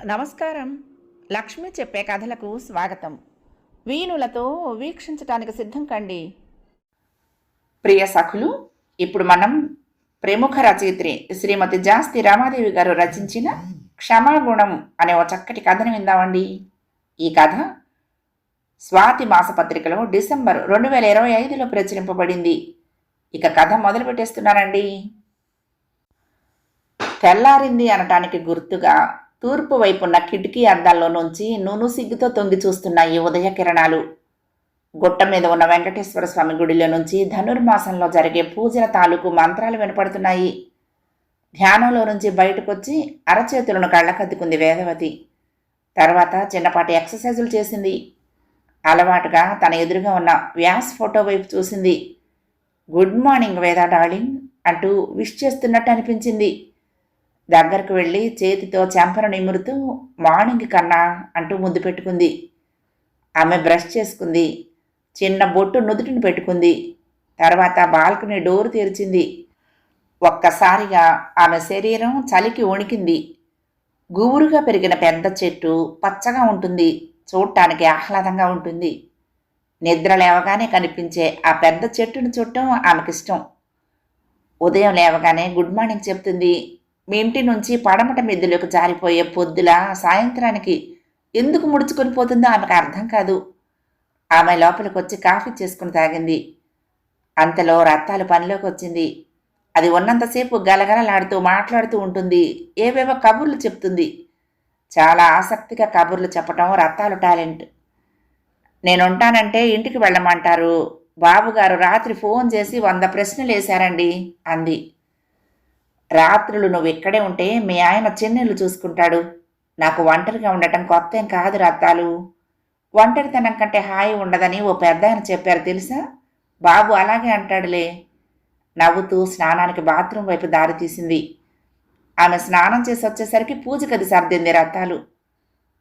నమస్కారం. లక్ష్మి చెప్పే కథలకు స్వాగతం. వీణులతో వీక్షించటానికి సిద్ధం కండి. ప్రియ సఖులు, ఇప్పుడు మనం ప్రముఖ రచయిత్రి శ్రీమతి జాస్తి రామాదేవి గారు రచించిన క్షమాగుణం అనే ఓ చక్కటి కథను విందామండి. ఈ కథ స్వాతి మాసపత్రికలో డిసెంబర్ 2025లో ప్రచురింపబడింది. ఇక కథ మొదలు పెట్టేస్తున్నానండి. తెల్లారింది అనటానికి గుర్తుగా తూర్పు వైపున్న కిటికీ అద్దాల్లో నుంచి నూనె సిగ్గుతో తొంగి చూస్తున్న ఈ ఉదయ కిరణాలు. గుట్ట మీద ఉన్న వెంకటేశ్వర స్వామి గుడిలో నుంచి ధనుర్మాసంలో జరిగే పూజల తాలూకు మంత్రాలు వినపడుతున్నాయి. ధ్యానంలో నుంచి బయటకొచ్చి అరచేతులను కళ్ళకద్దుకుంది వేదవతి. తర్వాత చిన్నపాటి ఎక్సర్సైజులు చేసింది. అలవాటుగా తన ఎదురుగా ఉన్న వ్యాస్ ఫోటో వైపు చూసింది. గుడ్ మార్నింగ్ వేదా డార్లింగ్ అంటూ విష్ చేస్తున్నట్టు అనిపించింది. దగ్గరకు వెళ్ళి చేతితో చెంపను నిమురుతూ మార్నింగ్ కన్నా అంటూ ముద్దు పెట్టుకుంది. ఆమె బ్రష్ చేసుకుంది. చిన్న బొట్టు నుదుటిని పెట్టుకుంది. తర్వాత బాల్కనీ డోరు తెరిచింది. ఒక్కసారిగా ఆమె శరీరం చలికి వణికింది. గుబురుగా పెరిగిన పెద్ద చెట్టు పచ్చగా ఉంటుంది. చూడటానికి ఆహ్లాదంగా ఉంటుంది. నిద్ర లేవగానే కనిపించే ఆ పెద్ద చెట్టును చూడటం ఆమెకిష్టం. ఉదయం లేవగానే గుడ్ మార్నింగ్ చెప్తుంది. మీ ఇంటి నుంచి పడమట మిద్దెలోకి జారిపోయే పొద్దుల సాయంత్రానికి ఎందుకు ముడుచుకొని పోతుందో ఆమెకు అర్థం కాదు. ఆమె లోపలికి వచ్చి కాఫీ చేసుకుని తాగింది. అంతలో రత్తాలు పనిలోకి వచ్చింది. అది ఉన్నంతసేపు గలగలలాడుతూ మాట్లాడుతూ ఉంటుంది. ఏవేవో కబుర్లు చెప్తుంది. చాలా ఆసక్తిగా కబుర్లు చెప్పటం రత్తాలు టాలెంట్. నేనుంటానంటే ఇంటికి వెళ్ళమంటారు. బాబుగారు రాత్రి ఫోన్ చేసి 100 ప్రశ్నలు వేశారండి అంది. రాత్రులు నువ్వు ఇక్కడే ఉంటే మీ ఆయన చిన్నీళ్ళు చూసుకుంటాడు. నాకు ఒంటరిగా ఉండటం కొత్త ఏం కాదు రత్తాలు. ఒంటరితనం కంటే హాయి ఉండదని ఓ పెద్ద ఆయన చెప్పారు తెలుసా? బాబు అలాగే అంటాడులే. నవ్వుతూ స్నానానికి బాత్రూం వైపు దారి తీసింది. ఆమె స్నానం చేసి వచ్చేసరికి పూజ గది సర్దింది రత్తాలు.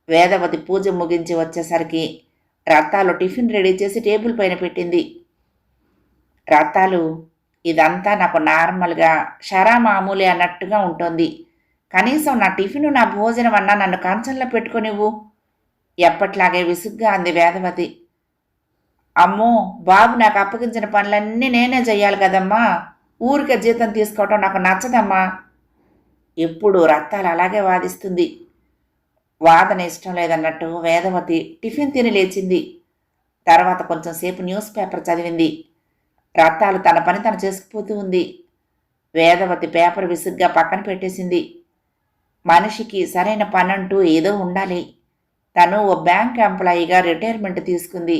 వేదవతి పూజ ముగించి వచ్చేసరికి రత్తాలు టిఫిన్ రెడీ చేసి టేబుల్ పైన పెట్టింది. రత్తాలు, ఇదంతా నాకు నార్మల్గా షరా మామూలే అన్నట్టుగా ఉంటుంది. కనీసం నా టిఫిను నా భోజనం అన్నా నన్ను కంచంలో పెట్టుకునివ్వు. ఎప్పట్లాగే విసుగ్గా అంది వేదవతి. అమ్మో, బాబు నాకు అప్పగించిన పనులన్నీ నేనే చెయ్యాలి కదమ్మా. ఊరికే జీతం తీసుకోవటం నాకు నచ్చదమ్మా. ఎప్పుడు రత్తాలు అలాగే వాదిస్తుంది. వాదన ఇష్టం లేదన్నట్టు వేదవతి టిఫిన్ తిని లేచింది. తర్వాత కొంచెం సేపు న్యూస్ పేపర్ చదివింది. రత్తాలు తన పని తను చేసుకుపోతూ ఉంది. వేదవతి పేపర్ విసుగ్గా పక్కన పెట్టేసింది. మనిషికి సరైన పని అంటూ ఏదో ఉండాలి. తను ఓ బ్యాంక్ ఎంప్లాయీగా రిటైర్మెంట్ తీసుకుంది.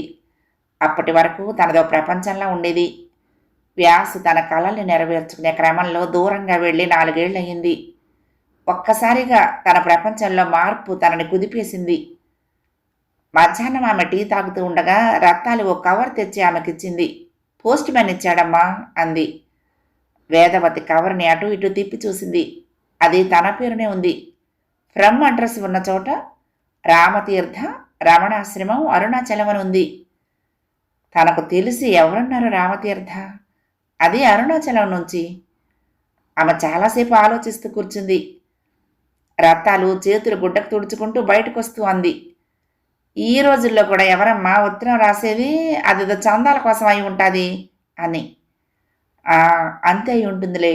అప్పటి వరకు తనదో ప్రపంచంలా ఉండేది. వ్యాసు తన కళల్ని నెరవేర్చుకునే క్రమంలో దూరంగా వెళ్ళి 4 ఏళ్ళయింది. ఒక్కసారిగా తన ప్రపంచంలో మార్పు తనని కుదిపేసింది. మధ్యాహ్నం ఆమె టీ తాగుతూ ఉండగా రత్తాలు ఓ కవర్ తెచ్చి ఆమెకిచ్చింది. పోస్ట్ మ్యాన్ ఇచ్చాడమ్మా అంది. వేదవతి కవర్ని అటు ఇటు తిప్పి చూసింది. అది తన పేరునే ఉంది. ఫ్రమ్ అడ్రస్ ఉన్న చోట రామతీర్థ రమణాశ్రమం అరుణాచలం అని ఉంది. తనకు తెలిసి ఎవరున్నారు రామతీర్థ? అది అరుణాచలం నుంచి. ఆమె చాలాసేపు ఆలోచిస్తూ కూర్చుంది. రత్తాలు చేతులు గుడ్డకు తుడుచుకుంటూ బయటకొస్తూ అంది. ఈ రోజుల్లో కూడా ఎవరమ్మా ఉత్తరం రాసేది? అదేదో చందాల కోసం అయి ఉంటుంది అని. అంతే అయి ఉంటుందిలే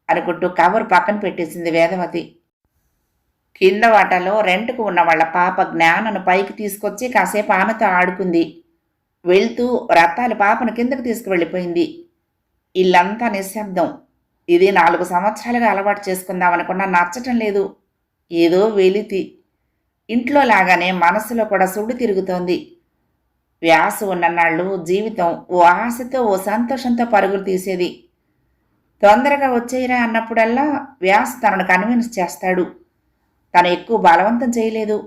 అనుకుంటూ కవర్ పక్కన పెట్టేసింది వేదవతి. కింద వాటలో రెంట్కు ఉన్న వాళ్ళ పాప జ్ఞానను పైకి తీసుకొచ్చి కాసేపు ఆమెతో ఆడుకుంది. వెళ్తూ రత్తాలు పాపను కిందకు తీసుకువెళ్ళిపోయింది. ఇల్లంతా నిశ్శబ్దం. ఇది 4 సంవత్సరాలుగా అలవాటు చేసుకుందామనుకున్నా నచ్చటం లేదు. ఏదో వెలితి. ఇంట్లో లాగానే మనసులో కూడా సుడి తిరుగుతోంది. వ్యాసు ఉన్ననాళ్ళు జీవితం ఓ ఆశతో ఓ సంతోషంతో పరుగులు తీసేది. తొందరగా వచ్చేయరా అన్నప్పుడల్లా వ్యాసు తనను కన్విన్స్ చేస్తాడు. తను ఎక్కువ బలవంతం చేయలేదు.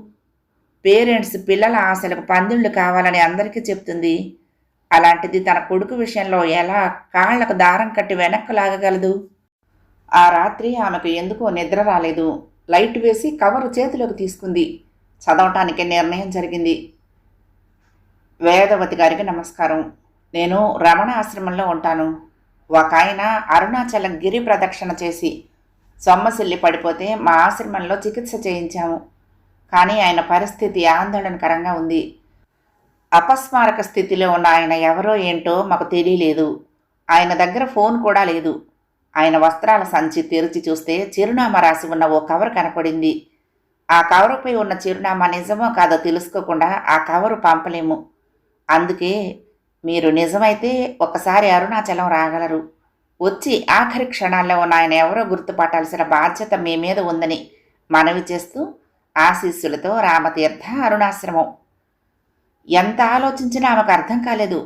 పేరెంట్స్ పిల్లల ఆశలకు పందిళ్ళు కావాలని అందరికీ చెప్తుంది. అలాంటిది తన కొడుకు విషయంలో ఎలా కాళ్లకు దారం కట్టి వెనక్కు లాగగలదు? ఆ రాత్రి ఆమెకు ఎందుకో నిద్ర రాలేదు. లైట్ వేసి కవరు చేతిలోకి తీసుకుంది. చదవటానికి నిర్ణయం జరిగింది. వేదవతి గారికి నమస్కారం. నేను రమణ ఆశ్రమంలో ఉంటాను. ఒక ఆయన అరుణాచలం గిరి ప్రదక్షిణ చేసి సొమ్మసిల్లి పడిపోతే మా ఆశ్రమంలో చికిత్స చేయించాము. కానీ ఆయన పరిస్థితి ఆందోళనకరంగా ఉంది. అపస్మారక స్థితిలో ఉన్న ఆయన ఎవరో ఏంటో మాకు తెలియలేదు. ఆయన దగ్గర ఫోన్ కూడా లేదు. ఆయన వస్త్రాల సంచి తెరిచి చూస్తే చిరునామా రాసి ఉన్న ఓ కవర్ కనపడింది. ఆ కవరుపై ఉన్న చిరునామా నిజమో కాదో తెలుసుకోకుండా ఆ కవరు పంపలేము. అందుకే మీరు నిజమైతే ఒకసారి అరుణాచలం రాగలరు. వచ్చి ఆఖరి క్షణాల్లో ఉన్న ఆయన ఎవరో గుర్తుపట్టాల్సిన బాధ్యత మీ మీద ఉందని మనవి చేస్తూ ఆశీస్సులతో రామతీర్థ అరుణాశ్రమం. ఎంత ఆలోచించినా ఆమెకు అర్థం కాలేదు.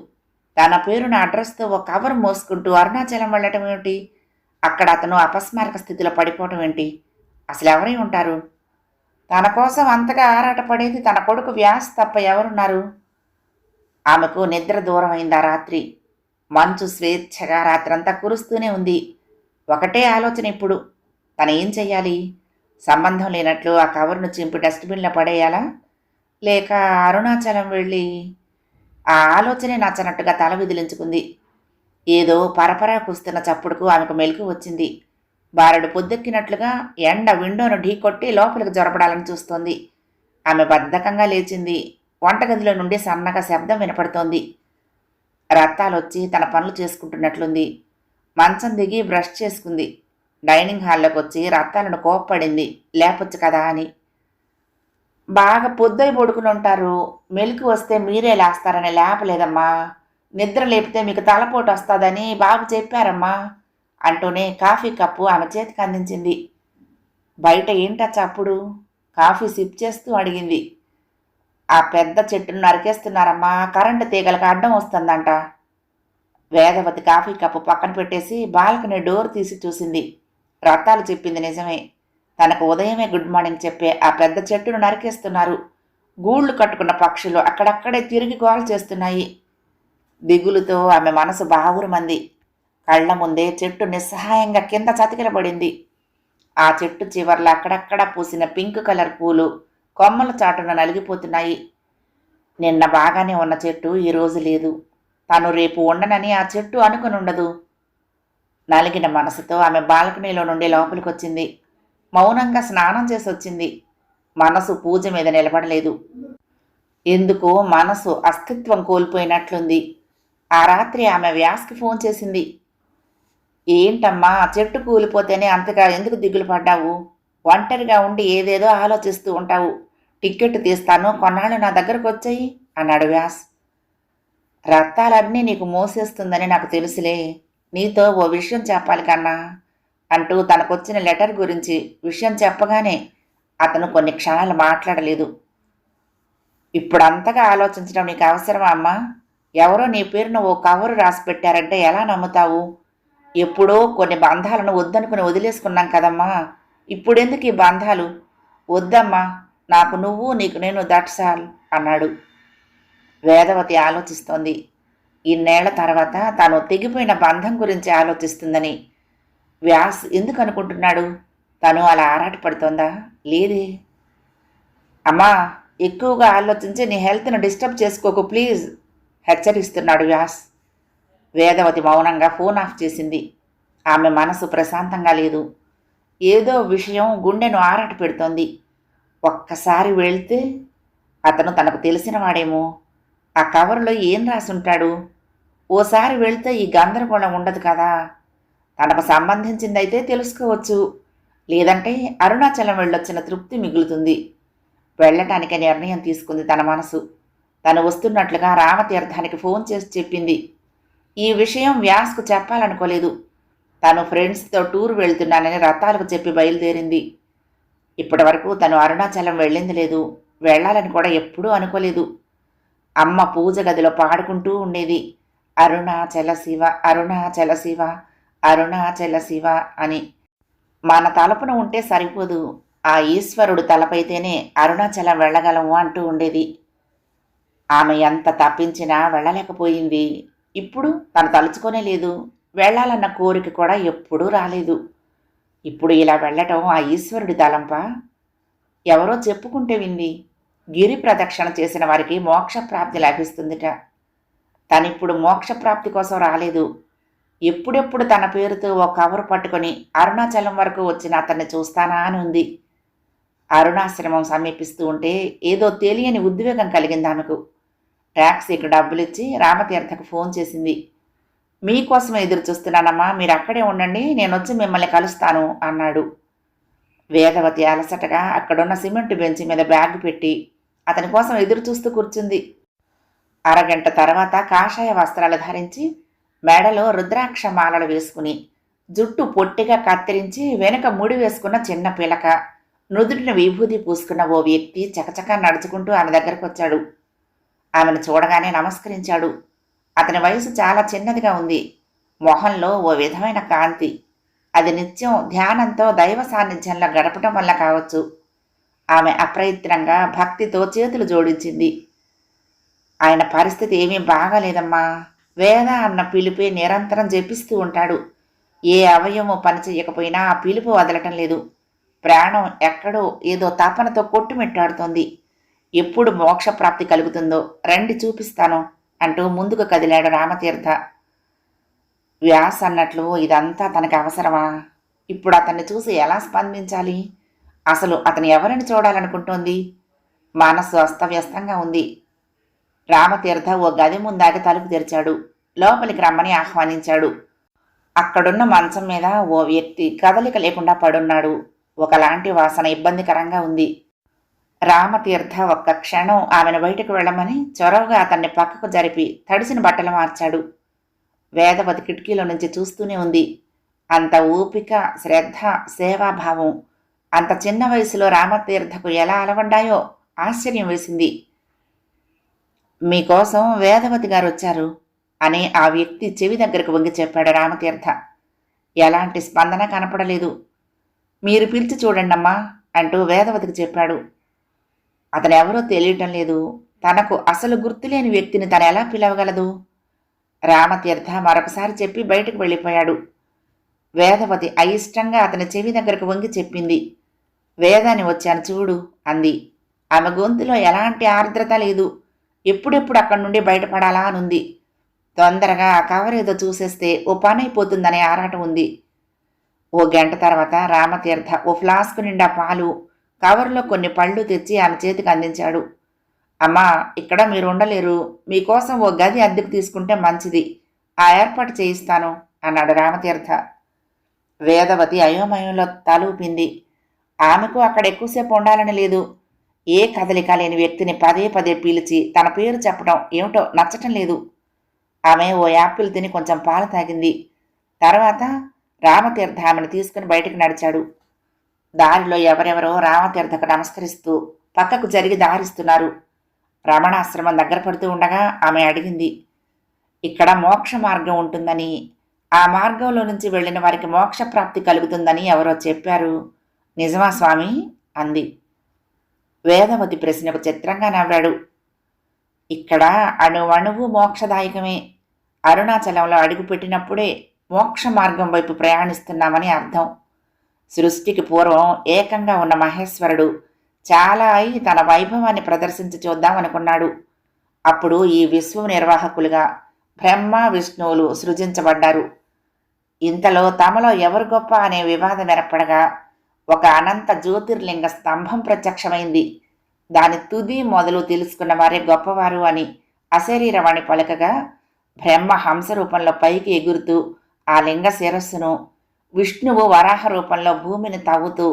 తన పేరున అడ్రస్తో ఓ కవర్ మోసుకుంటూ అరుణాచలం వెళ్ళటం ఏమిటి? అక్కడ అతను అపస్మారక స్థితిలో పడిపోవటం ఏంటి? అసలు ఎవరై ఉంటారు? తన కోసం అంతగా ఆరాటపడేది తన కొడుకు వ్యాస్ తప్ప ఎవరున్నారు? ఆమెకు నిద్ర దూరమైందా రాత్రి. మంచు స్వేచ్ఛగా రాత్రంతా కురుస్తూనే ఉంది. ఒకటే ఆలోచన ఇప్పుడు. తను ఏం చెయ్యాలి? సంబంధం లేనట్లు ఆ కవర్ను చింపి డస్ట్బిన్లో పడేయాలా? లేక అరుణాచలం వెళ్ళి? ఆ ఆలోచనే నచ్చనట్టుగా తల విదిలించుకుంది. ఏదో పరపరా కుస్తున్న చప్పుడుకు ఆమెకు మెలకు వచ్చింది. బారెడు పొద్దెక్కినట్లుగా ఎండ విండోను ఢీకొట్టి లోపలికి జొరపడాలని చూస్తోంది. ఆమె బద్ధకంగా లేచింది. వంటగదిలో నుండి సన్నగా శబ్దం వినపడుతోంది. రత్తాలొచ్చి తన పనులు చేసుకుంటున్నట్లుంది. మంచం దిగి బ్రష్ చేసుకుంది. డైనింగ్ హాల్లోకి వచ్చి రత్తాలను కోప్పడింది, లేపొచ్చు కదా అని. బాగా పొద్దై పడుకుని ఉంటారు, మెలకు వస్తే మీరే లేస్తారని లేపలేదమ్మా. నిద్ర లేపితే మీకు తలపోటు వస్తుందని బాబు చెప్పారమ్మా అంటూనే కాఫీ కప్పు ఆమె చేతికి అందించింది. బయట ఏంటా చప్పుడు? కాఫీ సిప్ చేస్తూ అడిగింది. ఆ పెద్ద చెట్టును నరికేస్తున్నారమ్మా, కరెంటు తీగలకు అడ్డం వస్తుందంట. వేదవతి కాఫీ కప్పు పక్కన పెట్టేసి బాల్కనీ డోర్ తీసి చూసింది. రత్తాలు చెప్పింది నిజమే. తనకు ఉదయమే గుడ్ మార్నింగ్ చెప్పే ఆ పెద్ద చెట్టును నరికేస్తున్నారు. గూళ్ళు కట్టుకున్న పక్షులు అక్కడక్కడే తిరిగి గోల చేస్తున్నాయి. దిగులుతో ఆమె మనసు బావురుమంది. కళ్ల ముందే చెట్టు నిస్సహాయంగా కింద చతికిలబడింది. ఆ చెట్టు చివర్లో అక్కడక్కడ పూసిన పింక్ కలర్ పూలు కొమ్మల చాటున నలిగిపోతున్నాయి. నిన్న బాగానే ఉన్న చెట్టు ఈరోజు లేదు. తను రేపు ఉండనని ఆ చెట్టు అనుకునుండదు. నలిగిన మనసుతో ఆమె బాల్కనీలో నుండి లోపలికొచ్చింది. మౌనంగా స్నానం చేసి వచ్చింది. మనసు పూజ మీద నిలబడలేదు. ఎందుకో మనసు అస్తిత్వం కోల్పోయినట్లుంది. ఆ రాత్రి ఆమె వ్యాస్కి ఫోన్ చేసింది. ఏంటమ్మా, చెట్టు కూలిపోతేనే అంతగా ఎందుకు దిగులు పడ్డావు? ఒంటరిగా ఉండి ఏదేదో ఆలోచిస్తూ ఉంటావు. టిక్కెట్ తీస్తాను, కొన్నాళ్ళు నా దగ్గరకు వచ్చాయి అన్నాడు వ్యాస్. రక్తాలన్నీ నీకు మోసేస్తుందని నాకు తెలుసులే. నీతో ఓ విషయం చెప్పాలి కన్నా అంటూ తనకొచ్చిన లెటర్ గురించి విషయం చెప్పగానే అతను కొన్ని క్షణాలు మాట్లాడలేదు. ఇప్పుడంతగా ఆలోచించడం నీకు అవసరమా అమ్మా? ఎవరో నీ పేరున ఓ కవరు రాసి పెట్టారంటే ఎలా నమ్ముతావు? ఎప్పుడో కొన్ని బంధాలను వద్దనుకుని వదిలేసుకున్నాం కదమ్మా. ఇప్పుడెందుకు ఈ బంధాలు? వద్దమ్మా, నాకు నువ్వు, నీకు నేను, దట్స్ ఆల్ అన్నాడు. వేదవతి ఆలోచిస్తోంది. ఇన్నేళ్ల తర్వాత తాను తెగిపోయిన బంధం గురించి ఆలోచిస్తుందని. వ్యాస్ ఎందుకు అనుకుంటున్నాడు? తను అలా ఆరాటపడుతోందా? లేదే. అమ్మా, ఎక్కువగా ఆలోచించి నీ హెల్త్ను డిస్టర్బ్ చేసుకోకు ప్లీజ్ హెచ్చరిస్తున్నాడు వ్యాస్. వేదవతి మౌనంగా ఫోన్ ఆఫ్ చేసింది. ఆమె మనసు ప్రశాంతంగా లేదు. ఏదో విషయం గుండెను ఆరాట పెడుతోంది. ఒక్కసారి వెళ్తే అతను తనకు తెలిసినవాడేమో. ఆ కవర్లో ఏం రాసుంటాడు? ఓసారి వెళ్తే ఈ గందరగోళం ఉండదు కదా. తనకు సంబంధించిందైతే తెలుసుకోవచ్చు. లేదంటే అరుణాచలం వెళ్ళొచ్చిన తృప్తి మిగులుతుంది. వెళ్ళటానికి నిర్ణయం తీసుకుంది తన మనసు. తను వస్తున్నట్లుగా రామతీర్థానికి ఫోన్ చేసి చెప్పింది. ఈ విషయం వ్యాస్కు చెప్పాలనుకోలేదు. తను ఫ్రెండ్స్తో టూర్ వెళ్తున్నానని రథాలకు చెప్పి బయలుదేరింది. ఇప్పటి వరకు తను అరుణాచలం వెళ్ళింది లేదు. వెళ్ళాలని కూడా ఎప్పుడూ అనుకోలేదు. అమ్మ పూజ గదిలో పాడుకుంటూ ఉండేది, అరుణాచల శివ, అరుణాచల శివ, అరుణాచల శివ అని. మన తలపున ఉంటే సరిపోదు, ఆ ఈశ్వరుడు తలపైతేనే అరుణాచలం వెళ్ళగలము అంటూ ఉండేది. ఆమె ఎంత తప్పించినా వెళ్ళలేకపోయింది. ఇప్పుడు తను తలుచుకోనే లేదు. వెళ్ళాలన్న కోరిక కూడా ఎప్పుడూ రాలేదు. ఇప్పుడు ఇలా వెళ్ళటం ఆ ఈశ్వరుడి తలంపా? ఎవరో చెప్పుకుంటే వింది. గిరి ప్రదక్షిణ చేసిన వారికి మోక్షప్రాప్తి లభిస్తుందిట. తనిప్పుడు మోక్షప్రాప్తి కోసం రాలేదు. ఎప్పుడెప్పుడు తన పేరుతో ఓ కవరు పట్టుకొని అరుణాచలం వరకు వచ్చిన అతన్ని చూస్తానా అని ఉంది. అరుణాశ్రమం సమీపిస్తూ ఉంటే ఏదో తెలియని ఉద్వేగం కలిగింది ఆమెకు. ట్యాక్సీకి డబ్బులిచ్చి రామతీర్థకు ఫోన్ చేసింది. మీకోసం ఎదురు చూస్తున్నానమ్మా, మీరు అక్కడే ఉండండి, నేనొచ్చి మిమ్మల్ని కలుస్తాను అన్నాడు. వేదవతి అలసటగా అక్కడున్న సిమెంట్ బెంచి మీద బ్యాగ్ పెట్టి అతని కోసం ఎదురు చూస్తూ కూర్చుంది. అరగంట తర్వాత కాషాయ వస్త్రాలు ధరించి మెడలో రుద్రాక్ష మాలలు వేసుకుని జుట్టు పొట్టిగా కత్తిరించి వెనుక ముడి వేసుకున్న చిన్న పిలక, నుదుటిన విభూతి పూసుకున్న ఓ వ్యక్తి చకచకా నడుచుకుంటూ ఆమె దగ్గరకు వచ్చాడు. ఆమెను చూడగానే నమస్కరించాడు. అతని వయసు చాలా చిన్నదిగా ఉంది. మొహంలో ఓ విధమైన కాంతి. అది నిత్యం ధ్యానంతో దైవ సాన్నిధ్యంలో గడపటం వల్ల కావచ్చు. ఆమె అప్రయత్నంగా భక్తితో చేతులు జోడించింది. ఆయన పరిస్థితి ఏమీ బాగాలేదమ్మా. వేద అన్న పిలిపే నిరంతరం జపిస్తూ ఉంటాడు. ఏ అవయవము పనిచేయకపోయినా ఆ పిలుపు వదలటం లేదు. ప్రాణం ఎక్కడో ఏదో తపనతో కొట్టుమిట్టాడుతోంది. ఎప్పుడు మోక్షప్రాప్తి కలుగుతుందో రండి చూపిస్తాను అంటూ ముందుకు కదిలాడు రామతీర్థ. వ్యాస్ అన్నట్లు ఇదంతా తనకి అవసరమా? ఇప్పుడు అతన్ని చూసి ఎలా స్పందించాలి? అసలు అతను ఎవరిని చూడాలనుకుంటోంది? మనస్సు అస్తవ్యస్తంగా ఉంది. రామతీర్థ ఓ గది ముందాగి తలుపు తెరిచాడు. లోపలికి రమ్మని ఆహ్వానించాడు. అక్కడున్న మంచం మీద ఓ వ్యక్తి కదలిక లేకుండా పడున్నాడు. ఒకలాంటి వాసన ఇబ్బందికరంగా ఉంది. రామతీర్థ ఒక్క క్షణం ఆమెను బయటకు వెళ్ళమని చొరవగా అతన్ని పక్కకు జరిపి తడిసిన బట్టలు మార్చాడు. వేదవతి కిటికీలో నుంచి చూస్తూనే ఉంది. అంత ఓపిక, శ్రద్ధ, సేవాభావం అంత చిన్న వయసులో రామతీర్థకు ఎలా అలవడ్డాయో ఆశ్చర్యం వేసింది. మీకోసం వేదవతి గారు వచ్చారు అని ఆ వ్యక్తి చెవి దగ్గరకు వంగి చెప్పాడు రామతీర్థ. ఎలాంటి స్పందన కనపడలేదు. మీరు పిలిచి చూడండమ్మా అంటూ వేదవతికి చెప్పాడు. అతనెవరో తెలియటం లేదు. తనకు అసలు గుర్తులేని వ్యక్తిని తను ఎలా పిలవగలదు? రామతీర్థ మరొకసారి చెప్పి బయటకు వెళ్ళిపోయాడు. వేదవతి అయిష్టంగా అతని చెవి దగ్గరకు వంగి చెప్పింది. వేదాన్ని వచ్చాను చూడు అంది. ఆమె గొంతులో ఎలాంటి ఆర్ద్రత లేదు. ఎప్పుడెప్పుడు అక్కడి నుండి బయటపడాలా అనుంది. తొందరగా ఆ కవర్ ఏదో చూసేస్తే ఓ పని అయిపోతుందనే ఆరాటం ఉంది. ఓ గంట తర్వాత రామతీర్థ ఓ ఫ్లాస్క్ నిండా పాలు, కవర్లో కొన్ని పళ్ళు తెచ్చి ఆమె చేతికి అందించాడు. అమ్మా, ఇక్కడ మీరు ఉండలేరు. మీకోసం ఓ గది అద్దెకు తీసుకుంటే మంచిది. ఆ ఏర్పాటు చేయిస్తాను అన్నాడు రామతీర్థ. వేదవతి అయోమయంలో తలూపింది. ఆమెకు అక్కడ ఎక్కువసేపు ఉండాలని లేదు. ఏ కదలిక లేని వ్యక్తిని పదే పదే పిలిచి తన పేరు చెప్పడం ఏమిటో నచ్చటం లేదు. ఆమె ఓ యాపిల్ తిని కొంచెం పాలు తాగింది. తర్వాత రామతీర్థ ఆమెను తీసుకుని బయటకు నడిచాడు. దారిలో ఎవరెవరో రామతీర్థకు నమస్కరిస్తూ పక్కకు జరిగి దారిస్తున్నారు. రమణాశ్రమం దగ్గర పడుతూ ఉండగా ఆమె అడిగింది. ఇక్కడ మోక్ష మార్గం ఉంటుందని, ఆ మార్గంలో నుంచి వెళ్ళిన వారికి మోక్షప్రాప్తి కలుగుతుందని ఎవరో చెప్పారు. నిజమా స్వామి అంది. వేదవతి ప్రశ్నకు చిత్రంగా నవ్వాడు. ఇక్కడ అణువణువు మోక్షదాయకమే. అరుణాచలంలో అడుగుపెట్టినప్పుడే మోక్ష మార్గం వైపు ప్రయాణిస్తున్నామని అర్థం. సృష్టికి పూర్వం ఏకంగా ఉన్న మహేశ్వరుడు చాలా అయి తన వైభవాన్ని ప్రదర్శించి చూద్దామనుకున్నాడు. అప్పుడు ఈ విశ్వ నిర్వాహకులుగా బ్రహ్మ, విష్ణువులు సృజించబడ్డారు. ఇంతలో తమలో ఎవరు గొప్ప అనే వివాదం ఏర్పడగా ఒక అనంత జ్యోతిర్లింగ స్తంభం ప్రత్యక్షమైంది. దాని తుది మొదలు తెలుసుకున్న వారే గొప్పవారు అని అశరీరవాణి పలకగా బ్రహ్మ హంస రూపంలో పైకి ఎగురుతూ ఆ లింగ శిరస్సును, విష్ణువు వరాహ రూపంలో భూమిని తవ్వుతూ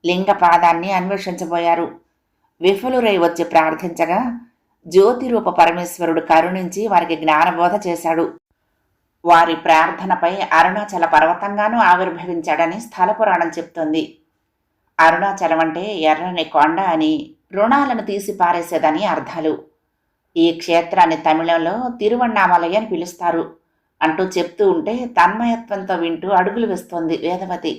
లింగ పాదాన్ని అన్వేషించబోయారు. విఫలురై వచ్చి ప్రార్థించగా జ్యోతిరూప పరమేశ్వరుడు కరుణించి వారికి జ్ఞానబోధ చేశాడు. వారి ప్రార్థనపై అరుణాచల పర్వతంగానూ ఆవిర్భవించాడని స్థల పురాణం చెప్తోంది. అరుణాచలం అంటే ఎర్రని కొండ అని, రుణాలను తీసి పారేసేదని అర్థాలు. ఈ క్షేత్రాన్ని తమిళంలో తిరువణ్ణామలై అని పిలుస్తారు అంటూ చెప్తూ ఉంటే తన్మయత్వంతో వింటూ అడుగులు వేస్తోంది వేదవతి.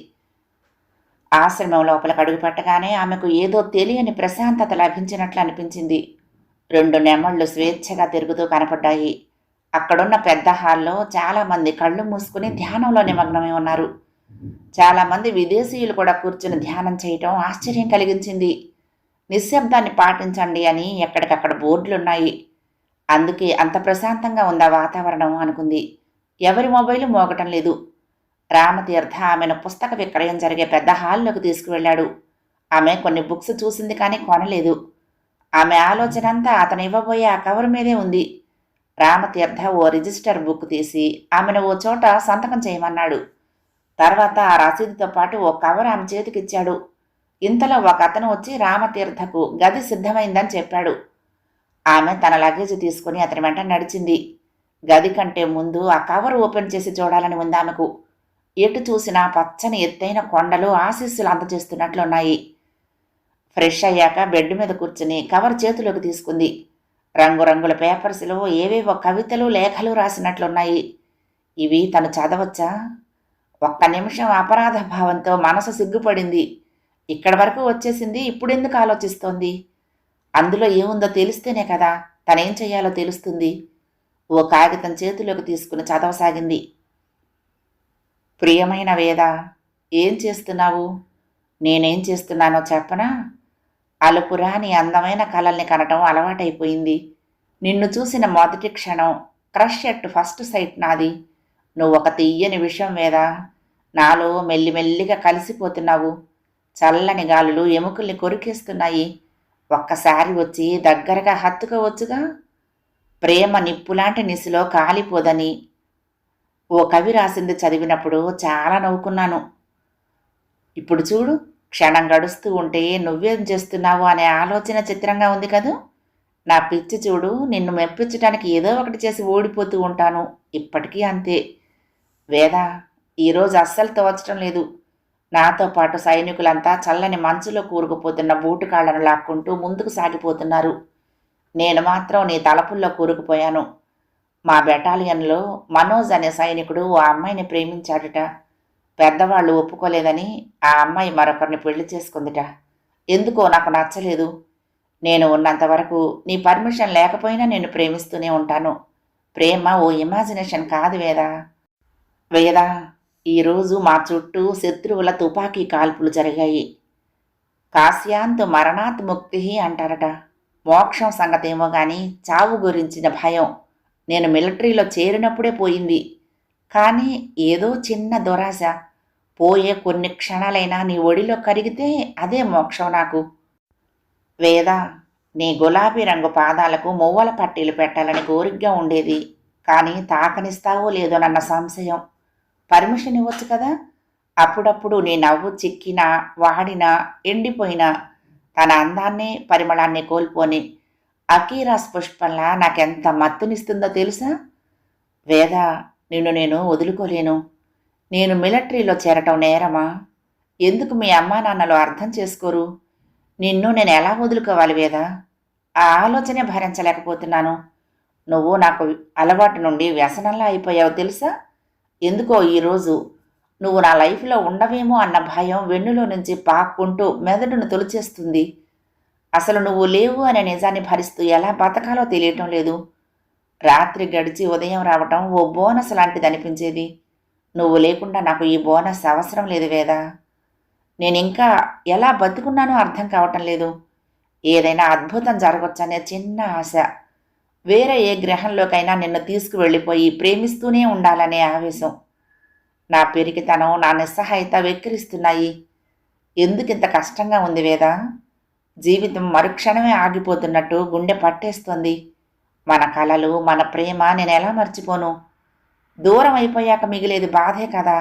ఆశ్రమం లోపలికి అడుగు పెట్టగానే ఆమెకు ఏదో తెలియని ప్రశాంతత లభించినట్లు అనిపించింది. 2 నెమళ్లు స్వేచ్ఛగా తిరుగుతూ కనపడ్డాయి. అక్కడున్న పెద్ద హాల్లో చాలామంది కళ్ళు మూసుకుని ధ్యానంలో నిమగ్నమై ఉన్నారు. చాలామంది విదేశీయులు కూడా కూర్చుని ధ్యానం చేయటం ఆశ్చర్యం కలిగించింది. నిశ్శబ్దాన్ని పాటించండి అని ఎక్కడికక్కడ బోర్డులున్నాయి. అందుకే అంత ప్రశాంతంగా ఉందా వాతావరణం అనుకుంది. ఎవరి మొబైలు మోగటం లేదు. రామతీర్థ ఆమెను పుస్తక విక్రయం జరిగే పెద్ద హాల్లోకి తీసుకువెళ్ళాడు. ఆమె కొన్ని బుక్స్ చూసింది కానీ కొనలేదు. ఆమె ఆలోచన అంతా అతను ఇవ్వబోయే ఆ కవర్ మీదే ఉంది. రామతీర్థ ఓ రిజిస్టర్ బుక్ తీసి ఆమెను ఓ చోట సంతకం చేయమన్నాడు. తర్వాత ఆ రసీదుతో పాటు ఓ కవర్ ఆమె చేతికిచ్చాడు. ఇంతలో ఒక అతను వచ్చి రామతీర్థకు గది సిద్ధమైందని చెప్పాడు. ఆమె తన లగేజ్ తీసుకుని అతని వెంట నడిచింది. గది కంటే ముందు ఆ కవర్ ఓపెన్ చేసి చూడాలని ఉంది ఆమెకు. ఎటు చూసినా పచ్చని ఎత్తైన కొండలు ఆశీస్సులు అందజేస్తున్నట్లున్నాయి. ఫ్రెష్ అయ్యాక బెడ్ మీద కూర్చుని కవర్ చేతిలోకి తీసుకుంది. రంగురంగుల పేపర్స్లో ఏవేవో కవితలు లేఖలు రాసినట్లున్నాయి. ఇవి తను చదవచ్చా? ఒక్క నిమిషం అపరాధ భావంతో మనసు సిగ్గుపడింది. ఇక్కడి వరకు వచ్చేసింది, ఇప్పుడెందుకు ఆలోచిస్తోంది? అందులో ఏముందో తెలిస్తేనే కదా తనేం చెయ్యాలో తెలుస్తుంది. ఓ కాగితం చేతిలోకి తీసుకుని చదవసాగింది. ప్రియమైన వేద, ఏం చేస్తున్నావు? నేనేం చేస్తున్నానో చెప్పనా? అలుపురాని అందమైన కలల్ని కనటం అలవాటైపోయింది. నిన్ను చూసిన మొదటి క్షణం క్రష్ ఎట్ ఫస్ట్ సైట్ నాది. నువ్వొక తీయని విషయం వేద. నాలో మెల్లిమెల్లిగా కలిసిపోతున్నావు. చల్లని గాలులు ఎముకల్ని కొరికేస్తున్నాయి. ఒక్కసారి వచ్చి దగ్గరగా హత్తుకోవచ్చుగా. ప్రేమ నిప్పులాంటి నిసిలో కాలిపోదని ఓ కవి రాసింది చదివినప్పుడు చాలా నవ్వుకున్నాను. ఇప్పుడు చూడు, క్షణం గడుస్తూ ఉంటే నువ్వేం చేస్తున్నావు అనే ఆలోచన చిత్రంగా ఉంది కదూ. నా పిచ్చి చూడు, నిన్ను మెప్పించడానికి ఏదో ఒకటి చేసి ఓడిపోతూ ఉంటాను. ఇప్పటికీ అంతే. వేద, ఈరోజు అస్సలు తోచటం లేదు. నాతో పాటు సైనికులంతా చల్లని మంచులో కూరుకుపోతున్న బూటుకాళ్లను లాక్కుంటూ ముందుకు సాగిపోతున్నారు. నేను మాత్రం నీ తలపుల్లో కూరుకుపోయాను. మా బెటాలియన్లో మనోజ్ అనే సైనికుడు ఓ అమ్మాయిని ప్రేమించాడుట. పెద్దవాళ్ళు ఒప్పుకోలేదని ఆ అమ్మాయి మరొకరిని పెళ్లి చేసుకుందిట. ఎందుకో నాకు నచ్చలేదు. నేను ఉన్నంతవరకు నీ పర్మిషన్ లేకపోయినా నేను ప్రేమిస్తూనే ఉంటాను. ప్రేమ ఓ ఇమాజినేషన్ కాదు వేదా. వేదా, ఈరోజు మా చుట్టూ శత్రువుల తుపాకీ కాల్పులు జరిగాయి. కాశ్యాంతు మరణాత్ ముక్తి అంటారట. మోక్షం సంగతేమో గాని చావు గురించిన భయం నేను మిలిటరీలో చేరినప్పుడే పోయింది. కానీ ఏదో చిన్న దురాశ. పోయే కొన్ని క్షణాలైనా నీ ఒడిలో కరిగితే అదే మోక్షం నాకు. వేదా, నీ గులాబీ రంగు పాదాలకు మువ్వల పట్టీలు పెట్టాలని కోరికగా ఉండేది. కానీ తాకనిస్తావో లేదోనన్న సంశయం. పర్మిషన్ ఇవ్వచ్చు కదా. అప్పుడప్పుడు నీ నవ్వు చిక్కినా, వాడినా, ఎండిపోయినా తన అందాన్ని పరిమళాన్ని కోల్పోని అకీరాస్ పుష్పంలా నాకెంత మత్తునిస్తుందో తెలుసా? వేద, నిన్ను నేను వదులుకోలేను. నేను మిలిటరీలో చేరటం నేరమా? ఎందుకు మీ అమ్మా నాన్నలు అర్థం చేసుకోరు? నిన్ను నేను ఎలా వదులుకోవాలి వేద? ఆ ఆలోచనే భరించలేకపోతున్నాను. నువ్వు నాకు అలవాటు నుండి వ్యసనంలా అయిపోయావు తెలుసా? ఎందుకో ఈరోజు నువ్వు నా లైఫ్లో ఉండవేమో అన్న భయం వెన్నులో నుంచి పాక్కుంటూ మెదడును తొలిచేస్తుంది. అసలు నువ్వు లేవు అనే నిజాన్ని భరిస్తూ ఎలా బతకాలో తెలియటం లేదు. రాత్రి గడిచి ఉదయం రావటం ఓ బోనస్ లాంటిది అనిపించేది. నువ్వు లేకుండా నాకు ఈ బోనస్ అవసరం లేదు వేదా. నేనింకా ఎలా బతుకున్నానో అర్థం కావటం లేదు. ఏదైనా అద్భుతం జరగొచ్చనే చిన్న ఆశ. వేరే ఏ గ్రహంలోకైనా నిన్ను తీసుకువెళ్ళిపోయి ప్రేమిస్తూనే ఉండాలనే ఆవేశం. నా పెరిగితనం, నా నిస్సహాయత వెక్కిరిస్తున్నాయి. ఎందుకింత కష్టంగా ఉంది వేదా? జీవితం మరుక్షణమే ఆగిపోతున్నట్టు గుండె పట్టేస్తోంది. మన కలలు, మన ప్రేమ నేనెలా మర్చిపోను? దూరం అయిపోయాక మిగిలేది బాధే కదా.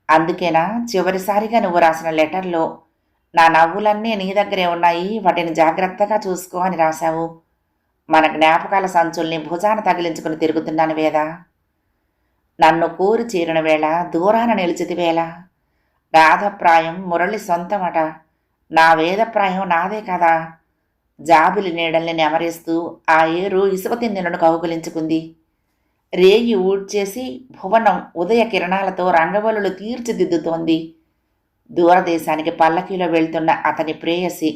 అందుకేనా చివరిసారిగా నువ్వు రాసిన లెటర్లో నా నవ్వులన్నీ నీ దగ్గరే ఉన్నాయి, వాటిని జాగ్రత్తగా చూసుకో అని రాశావు. మన జ్ఞాపకాల సంచుల్ని భుజాన తగిలించుకుని తిరుగుతున్నాను వేదా. నన్ను కోరి చేరిన వేళ దూరాన నిలిచితి వేళ. రాధప్రాయం మురళి సొంతమట. నా వేదప్రాయం నాదే కదా. జాబిలి నీడల్ని నెమరేస్తూ ఆ ఏరు ఇసుక తిన్నెలను కౌగులించుకుంది. రేయి ఊడ్చేసి భువనం ఉదయ కిరణాలతో రంగవల్లులు తీర్చిదిద్దుతోంది. దూరదేశానికి పల్లకీలో వెళ్తున్న అతని ప్రేయసి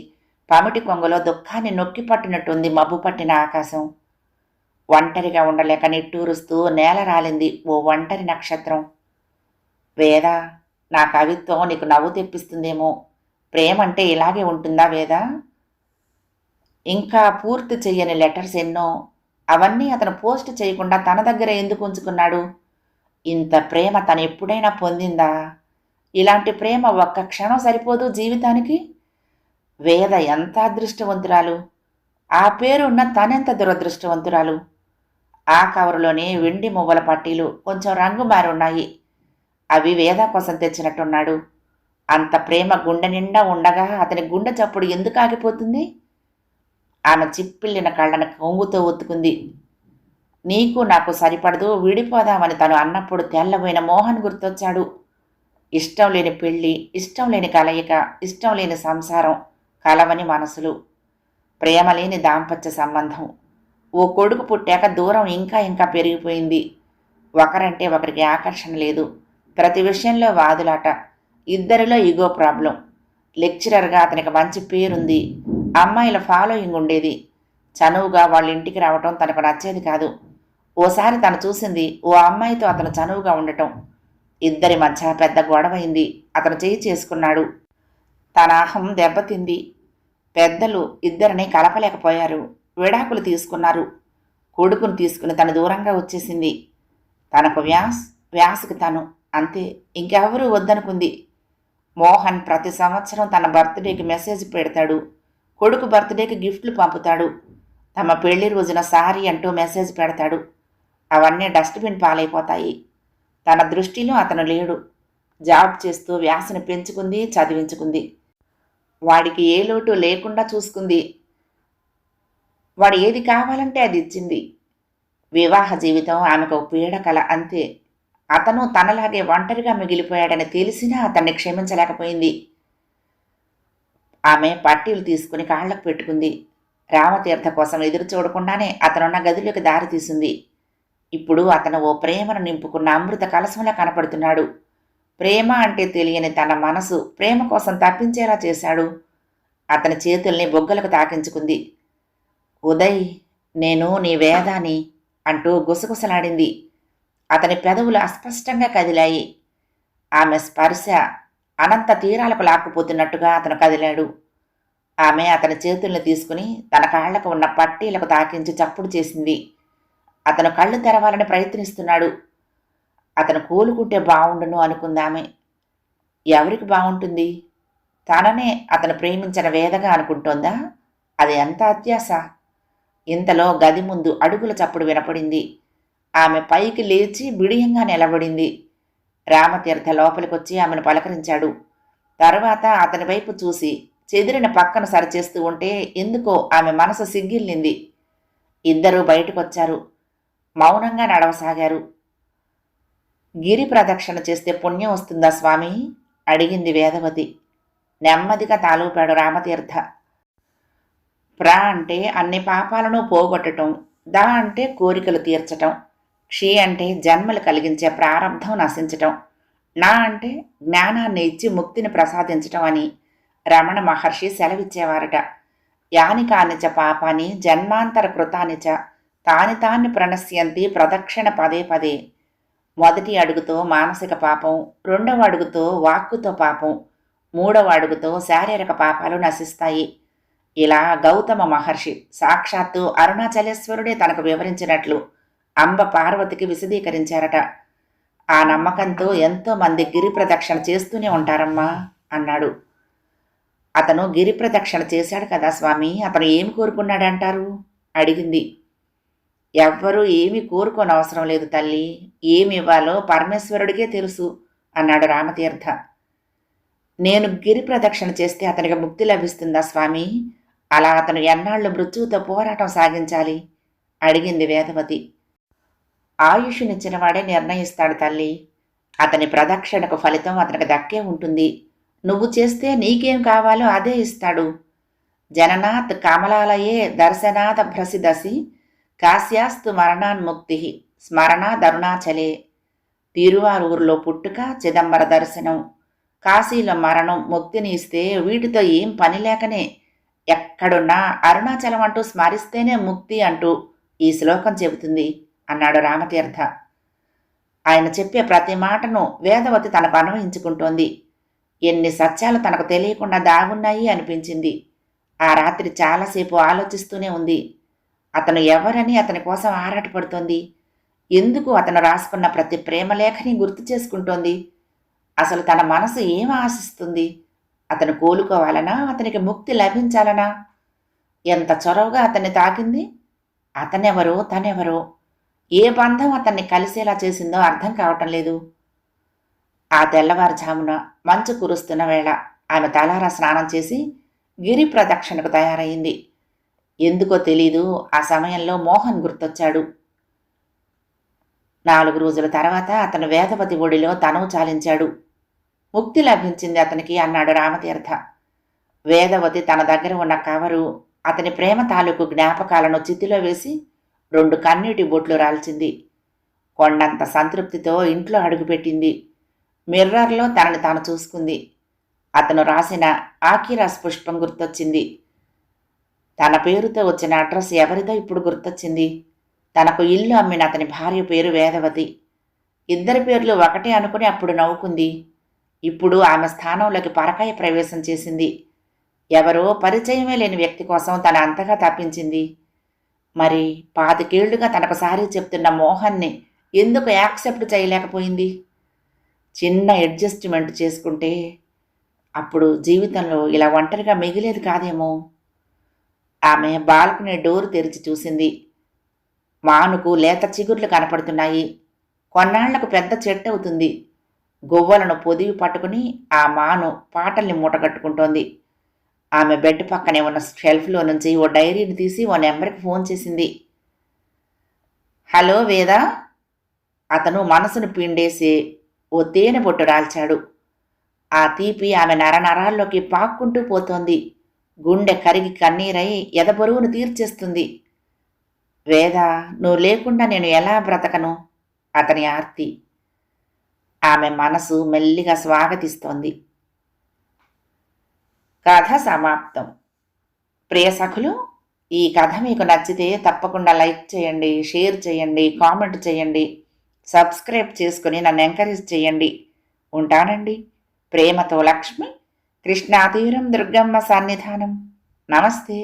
పమిటి కొంగులో దుఃఖాన్ని నొక్కి పట్టినట్టుంది మబ్బు పట్టిన ఆకాశం. ఒంటరిగా ఉండలేక నిట్టూరుస్తూ నేల రాలింది ఓ ఒంటరి నక్షత్రం. వేదా, నా కవిత్వం నీకు నవ్వు తెప్పిస్తుందేమో. ప్రేమంటే ఇలాగే ఉంటుందా వేదా? ఇంకా పూర్తి చెయ్యని లెటర్స్ ఎన్నో. అవన్నీ అతను పోస్ట్ చేయకుండా తన దగ్గర ఎందుకు ఉంచుకున్నాడు? ఇంత ప్రేమ తను ఎప్పుడైనా పొందిందా? ఇలాంటి ప్రేమ ఒక్క క్షణం సరిపోదు జీవితానికి. వేద ఎంత అదృష్టవంతురాలు! ఆ పేరున్న తనెంత దురదృష్టవంతురాలు! ఆ కవరులోని వెండి మువ్వల పట్టీలు కొంచెం రంగు మారున్నాయి. అవి వేద కోసం తెచ్చినట్టున్నాడు. అంత ప్రేమ గుండె నిండా ఉండగా అతని గుండె చప్పుడు ఎందుకు ఆగిపోతుంది? ఆమె చిప్పిల్లిన కళ్ళను కొంగుతో ఒత్తుకుంది. నీకు నాకు సరిపడదు, విడిపోదామని తను అన్నప్పుడు తెల్లబోయిన మోహన్ గుర్తొచ్చాడు. ఇష్టం లేని పెళ్ళి, ఇష్టం లేని కలయిక, ఇష్టం లేని సంసారం, కలవని మనసులు, ప్రేమ లేని దాంపత్య సంబంధం. ఓ కొడుకు పుట్టాక దూరం ఇంకా ఇంకా పెరిగిపోయింది. ఒకరంటే ఒకరికి ఆకర్షణ లేదు. ప్రతి విషయంలో వాదులాట. ఇద్దరిలో ఈగో ప్రాబ్లం. లెక్చరర్గా అతనికి మంచి పేరుంది. అమ్మాయిల ఫాలోయింగ్ ఉండేది. చనువుగా వాళ్ళ ఇంటికి రావటం తనకు నచ్చేది కాదు. ఓసారి తను చూసింది ఓ అమ్మాయితో అతను చనువుగా ఉండటం. ఇద్దరి మధ్య పెద్ద గొడవైంది. అతను చేయి చేసుకున్నాడు. తన అహం దెబ్బతింది. పెద్దలు ఇద్దరిని కలపలేకపోయారు. విడాకులు తీసుకున్నారు. కొడుకును తీసుకుని తను దూరంగా వచ్చేసింది. తనకు వ్యాస్కి తను, అంతే. ఇంకెవరూ వద్దనుకుంది. మోహన్ ప్రతి సంవత్సరం తన బర్త్డేకి మెసేజ్ పెడతాడు. కొడుకు బర్త్డేకి గిఫ్ట్లు పంపుతాడు. తమ పెళ్లి రోజున సారీ అంటూ మెసేజ్ పెడతాడు. అవన్నీ డస్ట్బిన్ పాలైపోతాయి. తన దృష్టిలో అతను లేడు. జాబ్ చేస్తూ వ్యాసను పెంచుకుంది, చదివించుకుంది. వాడికి ఏ లోటు లేకుండా చూసుకుంది. వాడు ఏది కావాలంటే అది ఇచ్చింది. వివాహ జీవితం ఆమెకు పీడకల, అంతే. అతను తనలాగే ఒంటరిగా మిగిలిపోయాడని తెలిసినా అతన్ని క్షమించలేకపోయింది. ఆమె పట్టీలు తీసుకుని కాళ్లకు పెట్టుకుంది. రామతీర్థ కోసం ఎదురు చూడకుండానే అతనున్న గదిలోకి దారి తీసింది. ఇప్పుడు అతను ఓ ప్రేమను నింపుకున్న అమృత కలశంలా కనపడుతున్నాడు. ప్రేమ అంటే తెలియని తన మనసు ప్రేమ కోసం తప్పించేలా చేశాడు. అతని చేతుల్ని బొగ్గలకు తాకించుకుంది. ఉదయ్, నేను నీ వేదాని అంటూ గుసగుసలాడింది. అతని పెదవులు అస్పష్టంగా కదిలాయి. ఆమె స్పర్శ అనంత తీరాలకు లాక్కుపోతున్నట్టుగా అతను కదిలాడు. ఆమె అతని చేతుల్ని తీసుకుని తన కాళ్లకు ఉన్న పట్టీలకు తాకించి చప్పుడు చేసింది. అతను కళ్ళు తెరవాలని ప్రయత్నిస్తున్నాడు. అతను కోలుకుంటే బావుండును అనుకుందామె. ఎవరికి బావుంటుంది? తననే అతను ప్రేమించిన వేదగా అనుకుంటోందా? అది ఎంత అత్యాశ! ఇంతలో గది ముందు అడుగుల చప్పుడు వినపడింది. ఆమె పైకి లేచి బిడియంగా నిలబడింది. రామతీర్థ లోపలికొచ్చి ఆమెను పలకరించాడు. తర్వాత అతని వైపు చూసి చెదిరిన పక్కను సరిచేస్తూ ఉంటే ఎందుకో ఆమె మనసు సిగ్గిల్లింది. ఇద్దరూ బయటకొచ్చారు. మౌనంగా నడవసాగారు. గిరి ప్రదక్షిణ చేస్తే పుణ్యం వస్తుందా స్వామి? అడిగింది వేదవతి. నెమ్మదిగా తాలూపాడు రామతీర్థ. ప్ర అంటే అన్ని పాపాలను పోగొట్టడం, ద అంటే కోరికలు తీర్చటం, క్షి అంటే జన్మలు కలిగించే ప్రారంధం నశించటం, నా అంటే జ్ఞానాన్ని ఇచ్చి ముక్తిని ప్రసాదించటం అని రమణ మహర్షి సెలవిచ్చేవారట. యాని కానిచ పాపాని జన్మాంతర కృతానిచ తాని తాన్ని ప్రణశ్యంతి ప్రదక్షిణ పదే పదే. మొదటి అడుగుతో మానసిక పాపం, రెండవ అడుగుతో వాక్కుతో పాపం, మూడవ అడుగుతో శారీరక పాపాలు నశిస్తాయి. ఇలా గౌతమ మహర్షి సాక్షాత్తు అరుణాచలేశ్వరుడే తనకు వివరించినట్లు అంబ పార్వతికి విశదీకరించారట. ఆ నమ్మకంతో ఎంతో మంది గిరి ప్రదక్షిణ చేస్తూనే ఉంటారమ్మా అన్నాడు. అతను గిరి ప్రదక్షిణ చేశాడు కదా స్వామి, అతను ఏమి కోరుకున్నాడంటారు? అడిగింది. ఎవ్వరూ ఏమీ కోరుకోనవసరం లేదు తల్లి. ఏమివ్వాలో పరమేశ్వరుడికే తెలుసు అన్నాడు రామతీర్థ. నేను గిరి ప్రదక్షిణ చేస్తే అతనికి ముక్తి లభిస్తుందా స్వామి? అలా అతను ఎన్నాళ్ళు మృత్యువుతో పోరాటం సాగించాలి? అడిగింది వేదవతి. ఆయుష్నిచ్చినవాడే నిర్ణయిస్తాడు తల్లి. అతని ప్రదక్షిణకు ఫలితం అతనికి దక్కే ఉంటుంది. నువ్వు చేస్తే నీకేం కావాలో అదే ఇస్తాడు. జననాత్ కమలాలయే దర్శనాథ భ్రసిదసి కాశ్యాస్తు మరణాన్ముక్తి స్మరణాదరుణాచలే. తిరువారూరులో పుట్టుక, చిదంబర దర్శనం, కాశీలో మరణం ముక్తిని ఇస్తే వీటితో ఏం పని లేకనే ఎక్కడున్నా అరుణాచలం అంటూ స్మరిస్తేనే ముక్తి అంటూ ఈ శ్లోకం చెబుతుంది అన్నాడు రామతీర్థ. ఆయన చెప్పే ప్రతి మాటను వేదవతి తనకు అన్వయించుకుంటోంది. ఎన్ని సత్యాలు తనకు తెలియకుండా దాగున్నాయి అనిపించింది. ఆ రాత్రి చాలాసేపు ఆలోచిస్తూనే ఉంది. అతను ఎవరని అతని కోసం ఆరాటపడుతోంది. ఎందుకు అతను రాసుకున్న ప్రతి ప్రేమలేఖని గుర్తు చేసుకుంటోంది? అసలు తన మనసు ఏం ఆశిస్తుంది? అతను కోలుకోవాలనా, అతనికి ముక్తి లభించాలనా? ఎంత చొరవగా అతన్ని తాకింది. అతనెవరో, తనెవరో, ఏ బంధం అతన్ని కలిసేలా చేసిందో అర్థం కావటం లేదు. ఆ తెల్లవారుజామున మంచు కురుస్తున్న వేళ ఆమె తలారా స్నానం చేసి గిరి ప్రదక్షిణకు తయారయింది. ఎందుకో తెలీదు, ఆ సమయంలో మోహన్ గుర్తొచ్చాడు. 4 రోజుల తర్వాత అతను వేదవతి ఒడిలో తనువు చాలించాడు. ముక్తి లభించింది అతనికి అన్నాడు రామతీర్థ. వేదవతి తన దగ్గర ఉన్న కవరు, అతని ప్రేమ తాలూకు జ్ఞాపకాలను చితిలో వేసి 2 కన్నీటి బొట్లు రాల్చింది. కొండంత సంతృప్తితో ఇంట్లో అడుగుపెట్టింది. మిర్రర్లో తనని తాను చూసుకుంది. అతను రాసిన ఆకీరాస్ పుష్పం గుర్తొచ్చింది. తన పేరుతో వచ్చిన అడ్రస్ ఎవరిదో ఇప్పుడు గుర్తొచ్చింది. తనకు ఇల్లు అమ్మిన అతని భార్య పేరు వేదవతి. ఇద్దరి పేర్లు ఒకటే అనుకుని అప్పుడు నవ్వుకుంది. ఇప్పుడు ఆమె స్థానంలోకి పరకాయ ప్రవేశం చేసింది. ఎవరో పరిచయమే లేని వ్యక్తి కోసం తన అంతగా తప్పించింది. మరి 25 ఏళ్లుగా తనకు సారీ చెప్తున్న మోహన్ని ఎందుకు యాక్సెప్ట్ చేయలేకపోయింది? చిన్న అడ్జస్ట్మెంట్ చేసుకుంటే అప్పుడు జీవితంలో ఇలా ఒంటరిగా మిగిలేది కాదేమో. ఆమె బాల్కనీ డోరు తెరిచి చూసింది. మానుకు లేత చిగుర్లు కనపడుతున్నాయి. కొన్నాళ్లకు పెద్ద చెట్టు అవుతుంది. గువ్వలను పొదివి పట్టుకుని ఆ మాను పాటల్ని మూటగట్టుకుంటోంది. ఆమె బెడ్ పక్కనే ఉన్న షెల్ఫ్లో నుంచి ఓ డైరీని తీసి ఓ నెంబర్కి ఫోన్ చేసింది. హలో వేదా. అతను మనసును పిండేసి ఓ తేనె బొట్టు రాల్చాడు. ఆ తీపి ఆమె నరనరాల్లోకి పాక్కుంటూ పోతోంది. గుండె కరిగి కన్నీరై ఎదబరువును తీర్చేస్తుంది. వేదా, నువ్వు లేకుండా నేను ఎలా బ్రతకను? అతని ఆర్తి. ఆమె మనసు మెల్లిగా స్వాగతిస్తోంది. కథ సమాప్తం. ప్రియ సఖులు, ఈ కథ మీకు నచ్చితే తప్పకుండా లైక్ చేయండి, షేర్ చేయండి, కామెంట్ చేయండి, సబ్స్క్రైబ్ చేసుకుని నన్ను ఎంకరేజ్ చేయండి. ఉంటానండి. ప్రేమతో లక్ష్మి. కృష్ణాతీరం దుర్గమ్మ సన్నిధానం. నమస్తే.